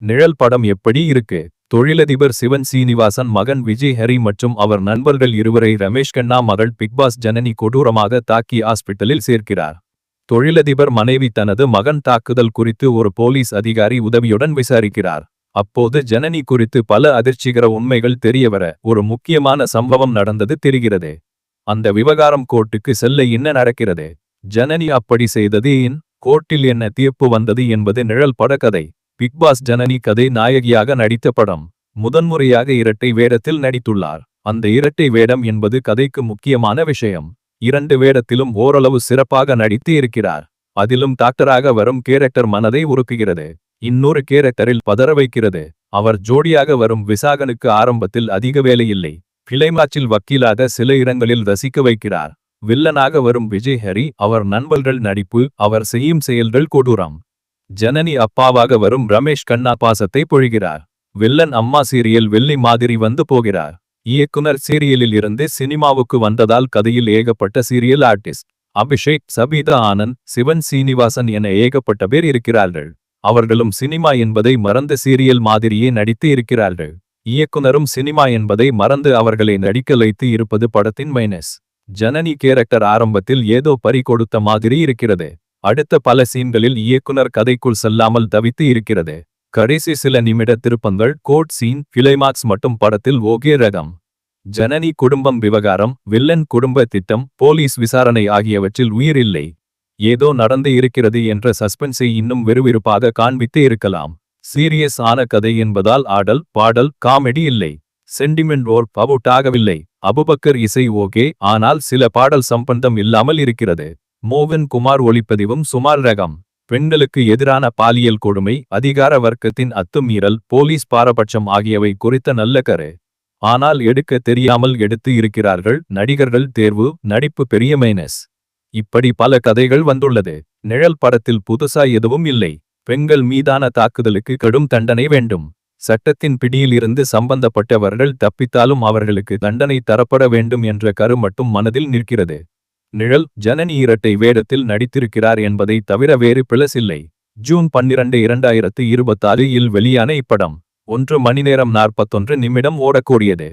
நிழல் படம் எப்படி இருக்கு? தொழிலதிபர் சிவன் சீனிவாசன் மகன் விஜய் ஹரி மற்றும் அவர் நண்பர்கள் இருவரை ரமேஷ் கண்ணா மகள் பிக்பாஸ் ஜனனி கொடூரமாக தாக்கி ஹாஸ்பிட்டலில் சேர்க்கிறார். தொழிலதிபர் மனைவி தனது மகன் தாக்குதல் குறித்து ஒரு போலீஸ் அதிகாரி உதவியுடன் விசாரிக்கிறார். அப்போது ஜனனி குறித்து பல அதிர்ச்சிகர உண்மைகள் தெரியவர ஒரு முக்கியமான சம்பவம் நடந்தது தெரிகிறது. அந்த விவகாரம் கோர்ட்டுக்கு செல்ல என்ன நடக்கிறது, ஜனனி அப்படி செய்தது ஏன், கோர்ட்டில் என்ன தீர்ப்பு வந்தது என்பது நிழல் பட கதை. பிக்பாஸ் ஜனனி கதை நாயகியாக நடித்த படம். முதன்முறையாக இரட்டை வேடத்தில் நடித்துள்ளார். அந்த இரட்டை வேடம் என்பது கதைக்கு முக்கியமான விஷயம். 2 வேடத்திலும் ஓரளவு சிறப்பாக நடித்து இருக்கிறார். அதிலும் டாக்டராக வரும் கேரக்டர் மனதை உருக்குகிறது. இன்னொரு கேரக்டரில் பதற வைக்கிறது. அவர் ஜோடியாக வரும் விசாகனுக்கு ஆரம்பத்தில் அதிக வேலை இல்லை. கிளைமாச்சில் வக்கீலாக சில இடங்களில் ரசிக்க வைக்கிறார். வில்லனாக வரும் விஜய் ஹரி அவர் நண்பர்கள் நடிப்பு, அவர் செய்யும் செயல்கள் கொடூரம். ஜனனி அப்பாவாக வரும் ரமேஷ் கண்ணா பாசத்தை பொழிகிறார். வில்லன் அம்மா சீரியல் வெள்ளி மாதிரி வந்து போகிறார். இயக்குனர் சீரியலில் இருந்து சினிமாவுக்கு வந்ததால் கதையில் ஏகப்பட்ட சீரியல் ஆர்டிஸ்ட். அபிஷேக், சபீதா ஆனந்த், சிவன் சீனிவாசன் என ஏகப்பட்ட பேர் இருக்கிறார்கள். அவர்களும் சினிமா என்பதை மறந்து சீரியல் மாதிரியே நடித்து இருக்கிறார்கள். இயக்குனரும் சினிமா என்பதை மறந்து அவர்களை நடிக்க வைத்து இருப்பது படத்தின் மைனஸ். ஜனனி கேரக்டர் ஆரம்பத்தில் ஏதோ பறி கொடுத்த மாதிரி இருக்கிறது. அடுத்த பல சீன்களில் இயக்குனர் கதைக்குள் செல்லாமல் தவித்து இருக்கிறது. கடைசி சில நிமிட திருப்பங்கள், கோர்ட் சீன், கிளைமாக்ஸ் மட்டும் படத்தில் ஓகே ரகம். ஜனனி குடும்பம் விவகாரம், வில்லன் குடும்ப திட்டம், போலீஸ் விசாரணை ஆகியவற்றில் உயிர் இல்லை. ஏதோ நடந்து இருக்கிறது என்ற சஸ்பென்ஸை இன்னும் விறுவிறுப்பாக காண்பித்து இருக்கலாம். சீரியஸ் ஆன கதை என்பதால் ஆடல், பாடல், காமெடி இல்லை. சென்டிமெண்ட் ஓர் பவுட் ஆகவில்லை. அபுபக்கர் இசை ஓகே, ஆனால் சில பாடல் சம்பந்தம் இல்லாமல் இருக்கிறது. மோகன் குமார் ஒளிப்பதிவும் சுமார் ரகம். பெண்களுக்கு எதிரான பாலியல் கொடுமை, அதிகார வர்க்கத்தின் அத்துமீறல், போலீஸ் பாரபட்சம் ஆகியவை குறித்த நல்ல கரு. ஆனால் எடுக்க தெரியாமல் எடுத்து இருக்கிறார்கள். நடிகர்கள் தேர்வு, நடிப்பு பெரிய மைனஸ். இப்படி பல கதைகள் வந்துள்ளது. நிழல் படத்தில் புதுசா எதுவும் இல்லை. பெண்கள் மீதான தாக்குதலுக்கு கடும் தண்டனை வேண்டும். சட்டத்தின் பிடியில் இருந்து சம்பந்தப்பட்டவர்கள் தப்பித்தாலும் அவர்களுக்கு தண்டனை தரப்பட வேண்டும் என்ற கரு மட்டும் மனதில் நிற்கிறது. நிழல் ஜனனி இரட்டை வேடத்தில் நடித்திருக்கிறார் என்பதை தவிர வேறு பிளஸ் இல்லை. ஜூன் 12, 2026 இல் வெளியான இப்படம் 1 மணி நேரம் 41 நிமிடம் ஓடக்கூடியது.